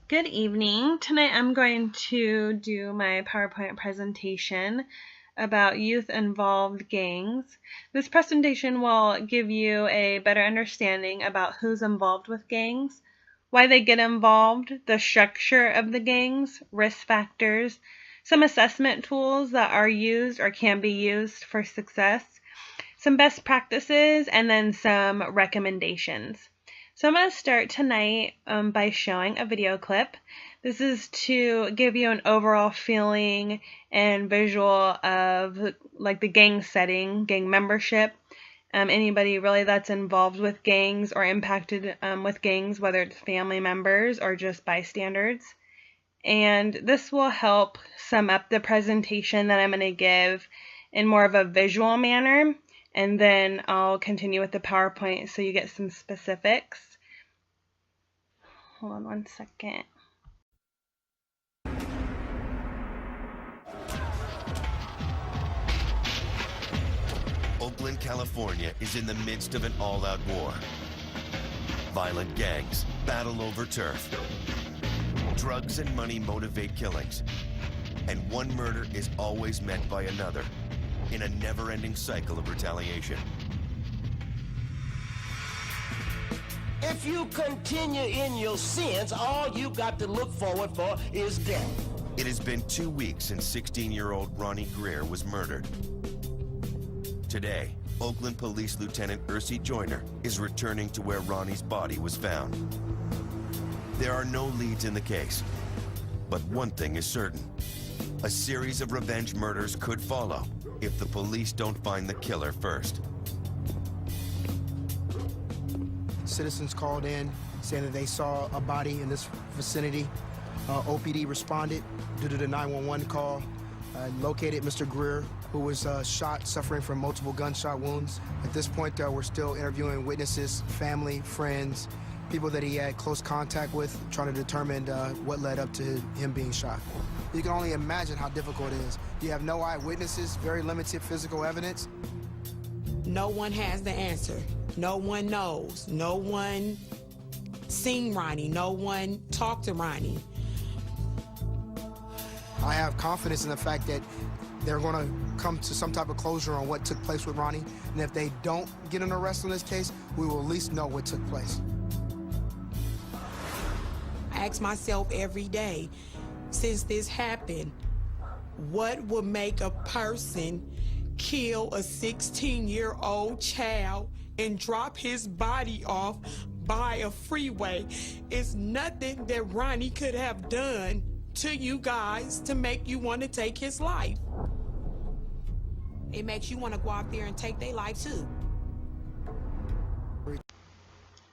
Good evening. Tonight I'm going to do my PowerPoint presentation about youth-involved gangs. This presentation will give you a better understanding about who's involved with gangs, why they get involved, the structure of the gangs, risk factors, some assessment tools that are used or can be used for success, some best practices, and then some recommendations. So I'm going to start tonight by showing a video clip. This is to give you an overall feeling and visual of like the gang setting, gang membership, anybody really that's involved with gangs or impacted with gangs, whether it's family members or just bystanders. And this will help sum up the presentation that I'm going to give in more of a visual manner. And then I'll continue with the PowerPoint so you get some specifics. Hold on one second. Oakland, California is in the midst of an all-out war. Violent gangs battle over turf. Drugs and money motivate killings. And one murder is always met by another in a never-ending cycle of retaliation. If you continue in your sins, all you got to look forward for is death. It has been 2 weeks since 16-year-old Ronnie Greer was murdered. Today, Oakland Police Lieutenant Ursi Joyner is returning to where Ronnie's body was found. There are no leads in the case, but one thing is certain. A series of revenge murders could follow if the police don't find the killer first. Citizens called in saying that they saw a body in this vicinity. OPD responded due to the 911 call, located Mr. Greer, who was shot, suffering from multiple gunshot wounds. At this point, we're still interviewing witnesses, family, friends, people that he had close contact with, trying to determine what led up to him being shot. You can only imagine how difficult it is. You have no eyewitnesses, very limited physical evidence. No one has the answer. No one knows. No one seen Ronnie. No one talked to Ronnie. I have confidence in the fact that they're going to come to some type of closure on what took place with Ronnie. And if they don't get an arrest on this case, we will at least know what took place. I ask myself every day, since this happened, what would make a person kill a 16-year-old child and drop his body off by a freeway? It's nothing that Ronnie could have done to you guys to make you want to take his life. It makes you want to go out there and take their life too.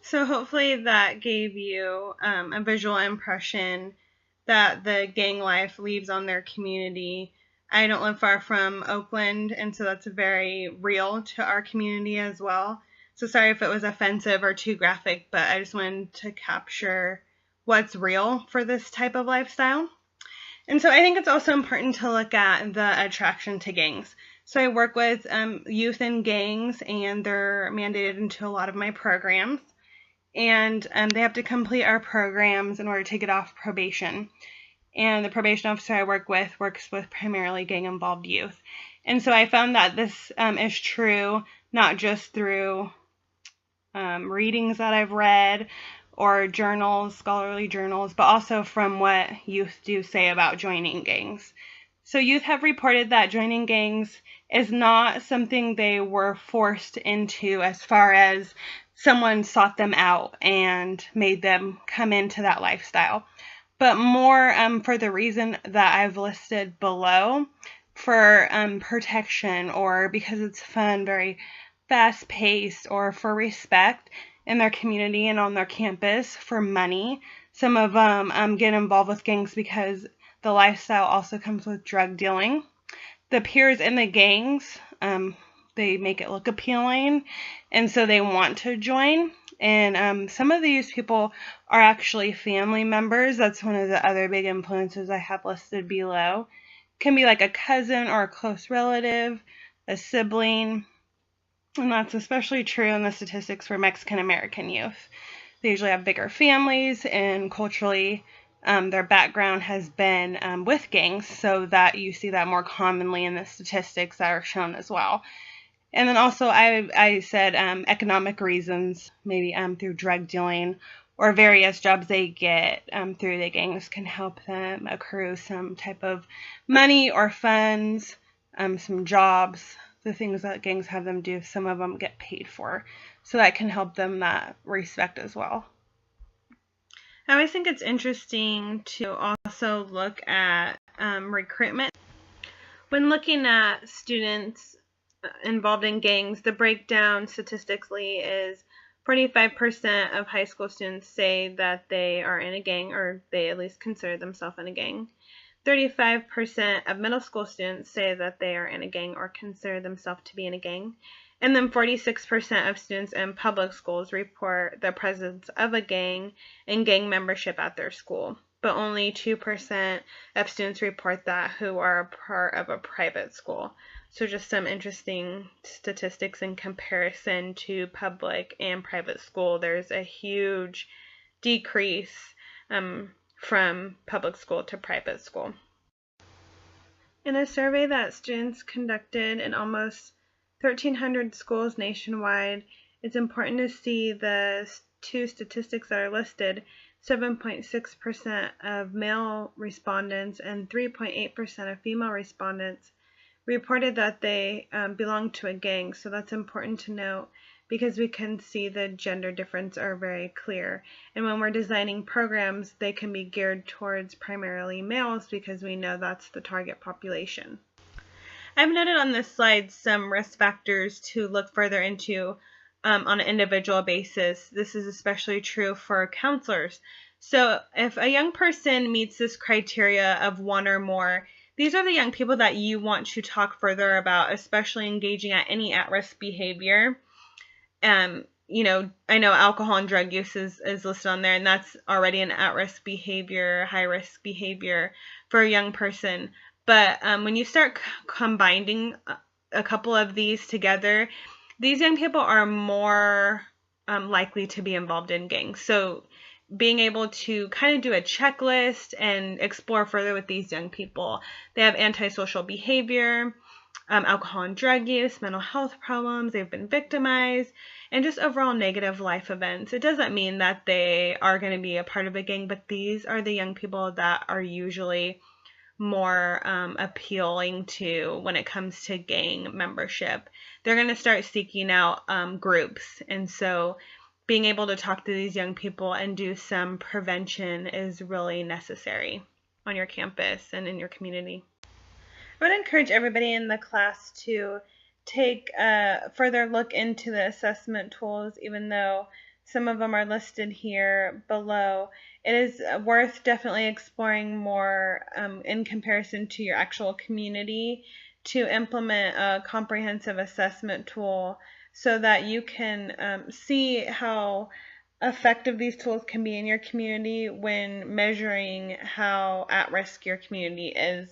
So hopefully that gave you a visual impression that the gang life leaves on their community. I don't live far from Oakland, and so that's very real to our community as well. So sorry if it was offensive or too graphic, but I just wanted to capture what's real for this type of lifestyle. And so I think it's also important to look at the attraction to gangs. So I work with youth in gangs, and they're mandated into a lot of my programs. And they have to complete our programs in order to get off probation. And the probation officer I work with works with primarily gang-involved youth. And so I found that this is true not just through readings that I've read or journals, scholarly journals, but also from what youth do say about joining gangs. So youth have reported that joining gangs is not something they were forced into, as far as someone sought them out and made them come into that lifestyle, but more for the reason that I've listed below, for protection, or because it's fun, very fast-paced, or for respect in their community and on their campus, for money. Some of them get involved with gangs because the lifestyle also comes with drug dealing. The peers in the gangs, they make it look appealing, and so they want to join. And some of these people are actually family members. That's one of the other big influences I have listed below. Can be like a cousin or a close relative, a sibling, and that's especially true in the statistics for Mexican American youth. They usually have bigger families and culturally their background has been with gangs, so that you see that more commonly in the statistics that are shown as well. And then also I said economic reasons, maybe through drug dealing or various jobs they get through the gangs can help them accrue some type of money or funds, some jobs, the things that gangs have them do. Some of them get paid for, so that can help them in that respect as well. I always think it's interesting to also look at recruitment. When looking at students involved in gangs, the breakdown statistically is 45% of high school students say that they are in a gang, or they at least consider themselves in a gang. 35% of middle school students say that they are in a gang or consider themselves to be in a gang. And then 46% of students in public schools report the presence of a gang and gang membership at their school. But only 2% of students report that who are a part of a private school. So just some interesting statistics in comparison to public and private school. There's a huge decrease from public school to private school. In a survey that students conducted in almost 1,300 schools nationwide, it's important to see the two statistics that are listed. 7.6% of male respondents and 3.8% of female respondents reported that they belong to a gang. So that's important to note because we can see the gender difference are very clear. And when we're designing programs, they can be geared towards primarily males because we know that's the target population. I've noted on this slide some risk factors to look further into on an individual basis. This is especially true for counselors. So if a young person meets this criteria of one or more, these are the young people that you want to talk further about, especially engaging at any at-risk behavior. I know alcohol and drug use is listed on there, and that's already an at-risk behavior, high-risk behavior for a young person. But when you start combining a couple of these together, these young people are more likely to be involved in gangs. So being able to kind of do a checklist and explore further with these young people. They have antisocial behavior, alcohol and drug use, mental health problems, they've been victimized, and just overall negative life events. It doesn't mean that they are going to be a part of a gang, but these are the young people that are usually more appealing to when it comes to gang membership. They're going to start seeking out groups, and so being able to talk to these young people and do some prevention is really necessary on your campus and in your community. I would encourage everybody in the class to take a further look into the assessment tools, even though some of them are listed here below. It is worth definitely exploring more in comparison to your actual community to implement a comprehensive assessment tool so that you can see how effective these tools can be in your community when measuring how at risk your community is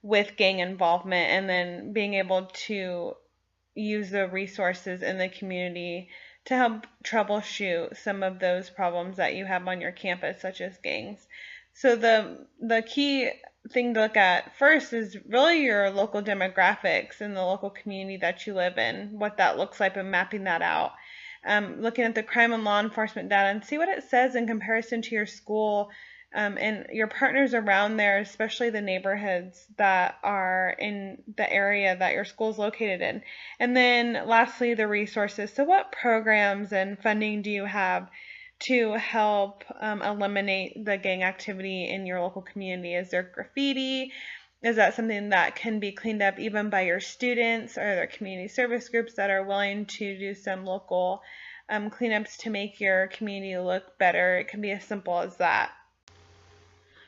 with gang involvement, and then being able to use the resources in the community to help troubleshoot some of those problems that you have on your campus, such as gangs. So the key thing to look at first is really your local demographics in the local community that you live in, what that looks like, and mapping that out. Looking at the crime and law enforcement data and see what it says in comparison to your school and your partners around there, especially the neighborhoods that are in the area that your school is located in. And then lastly, the resources. So what programs and funding do you have to help eliminate the gang activity in your local community? Is there graffiti? Is that something that can be cleaned up even by your students? Are there community service groups that are willing to do some local cleanups to make your community look better? It can be as simple as that.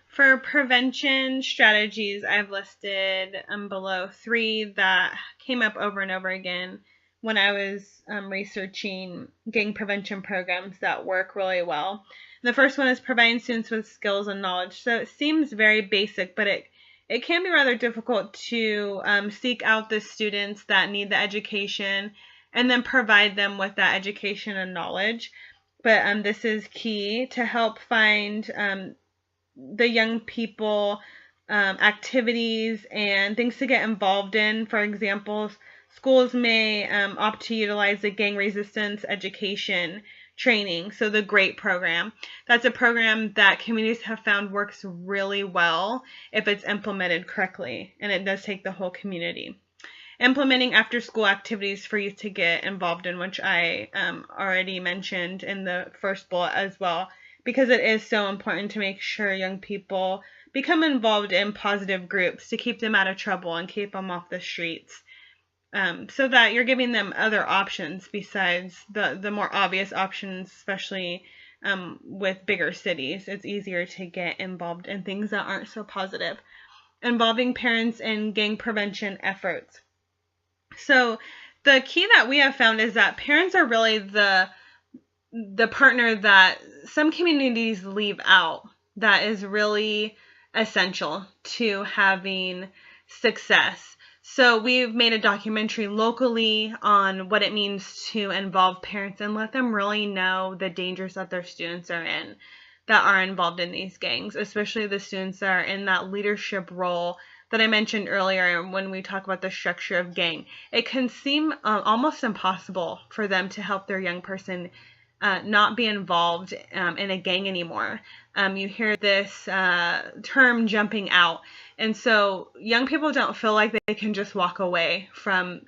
For prevention strategies, I've listed below 3 that came up over and over again when I was researching gang prevention programs that work really well. The first one is providing students with skills and knowledge. So it seems very basic, but it can be rather difficult to seek out the students that need the education and then provide them with that education and knowledge. But this is key to help find the young people activities and things to get involved in. For example, schools may opt to utilize the gang resistance education training, so the GREAT program. That's a program that communities have found works really well if it's implemented correctly, and it does take the whole community. Implementing after-school activities for youth to get involved in, which I already mentioned in the first bullet as well, because it is so important to make sure young people become involved in positive groups to keep them out of trouble and keep them off the streets. So that you're giving them other options besides the more obvious options, especially with bigger cities. It's easier to get involved in things that aren't so positive. Involving parents in gang prevention efforts. So the key that we have found is that parents are really the partner that some communities leave out that is really essential to having success. So we've made a documentary locally on what it means to involve parents and let them really know the dangers that their students are in that are involved in these gangs, especially the students that are in that leadership role that I mentioned earlier when we talk about the structure of gang. It can seem almost impossible for them to help their young person not be involved in a gang anymore. You hear this term jumping out. And so young people don't feel like they can just walk away from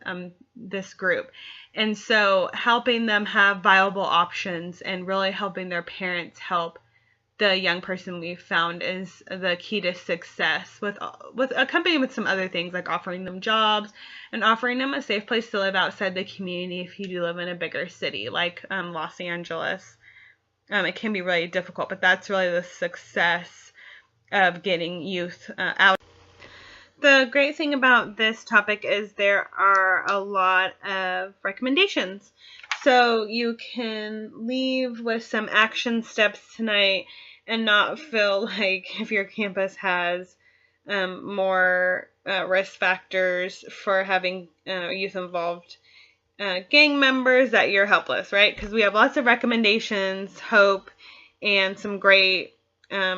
this group. And so helping them have viable options and really helping their parents help the young person we've found is the key to success, with accompanied with some other things like offering them jobs and offering them a safe place to live outside the community if you do live in a bigger city like Los Angeles. It can be really difficult, but that's really the success of getting youth out. The great thing about this topic is there are a lot of recommendations. So you can leave with some action steps tonight and not feel like if your campus has more risk factors for having youth involved gang members that you're helpless, right? Because we have lots of recommendations, hope, and some great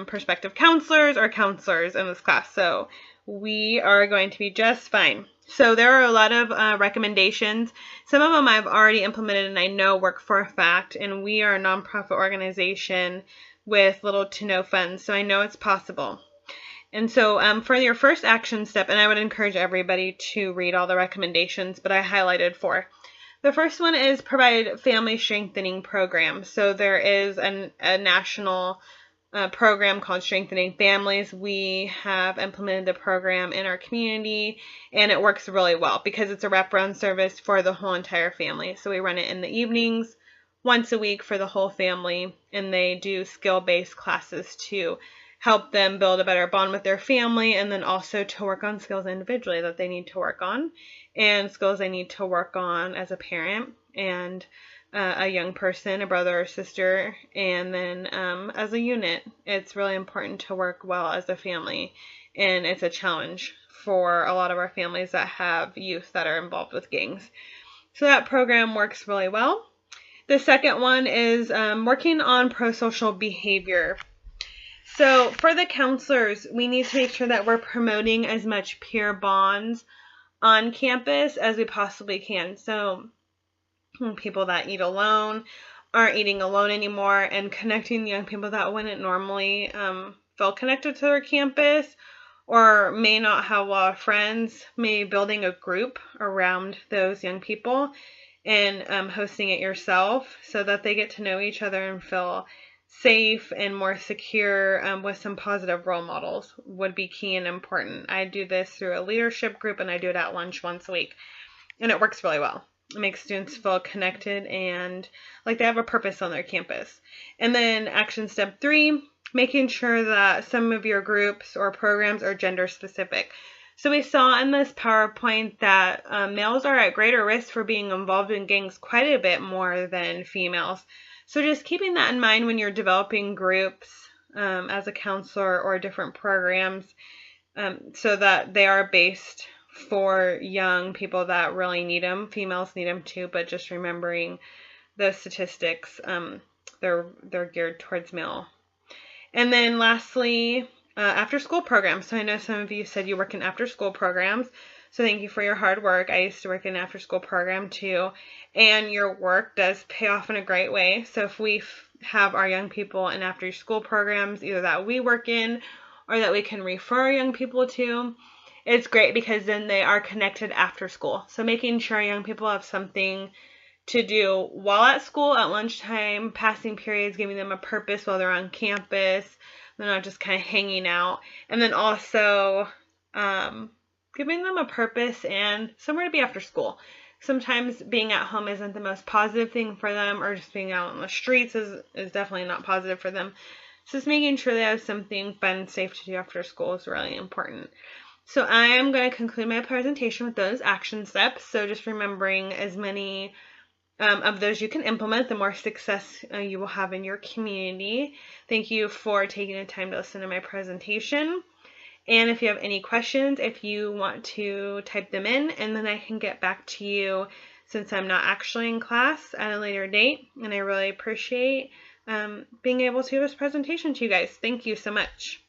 prospective counselors or counselors in this class. So we are going to be just fine. So there are a lot of recommendations. Some of them I've already implemented and I know work for a fact. And we are a nonprofit organization with little to no funds, so I know it's possible. And so for your first action step, and I would encourage everybody to read all the recommendations, but I highlighted 4. The first one is provide family strengthening programs. So there is a national program called Strengthening Families. We have implemented the program in our community, and it works really well because it's a wraparound service for the whole entire family. So we run it in the evenings, once a week for the whole family, and they do skill-based classes to help them build a better bond with their family, and then also to work on skills individually that they need to work on, and skills they need to work on as a parent and a young person, a brother or sister, and then as a unit. It's really important to work well as a family, and it's a challenge for a lot of our families that have youth that are involved with gangs. So that program works really well. The second one is working on pro-social behavior. So for the counselors, we need to make sure that we're promoting as much peer bonds on campus as we possibly can. So people that eat alone aren't eating alone anymore, and connecting young people that wouldn't normally feel connected to their campus or may not have a lot of friends, maybe building a group around those young people and hosting it yourself so that they get to know each other and feel safe and more secure with some positive role models would be key and important. I do this through a leadership group, and I do it at lunch once a week, and it works really well. It makes students feel connected and like they have a purpose on their campus. And then action step 3, making sure that some of your groups or programs are gender specific. So we saw in this PowerPoint that males are at greater risk for being involved in gangs quite a bit more than females. So just keeping that in mind when you're developing groups as a counselor or different programs so that they are based for young people that really need them. Females need them too, but just remembering those statistics, they're geared towards male. And then lastly, after school programs. So I know some of you said you work in after school programs. So thank you for your hard work. I used to work in an after school program too. And your work does pay off in a great way. So if we have our young people in after school programs, either that we work in or that we can refer young people to, it's great because then they are connected after school. So making sure young people have something to do while at school, at lunchtime, passing periods, giving them a purpose while they're on campus. They're not just kind of hanging out. And then also giving them a purpose and somewhere to be after school. Sometimes being at home isn't the most positive thing for them, or just being out on the streets is definitely not positive for them. So just making sure they have something fun and safe to do after school is really important. So I am going to conclude my presentation with those action steps. So just remembering as many of those you can implement, the more success you will have in your community. Thank you for taking the time to listen to my presentation. And if you have any questions, if you want to type them in, and then I can get back to you since I'm not actually in class at a later date. And I really appreciate being able to do this presentation to you guys. Thank you so much.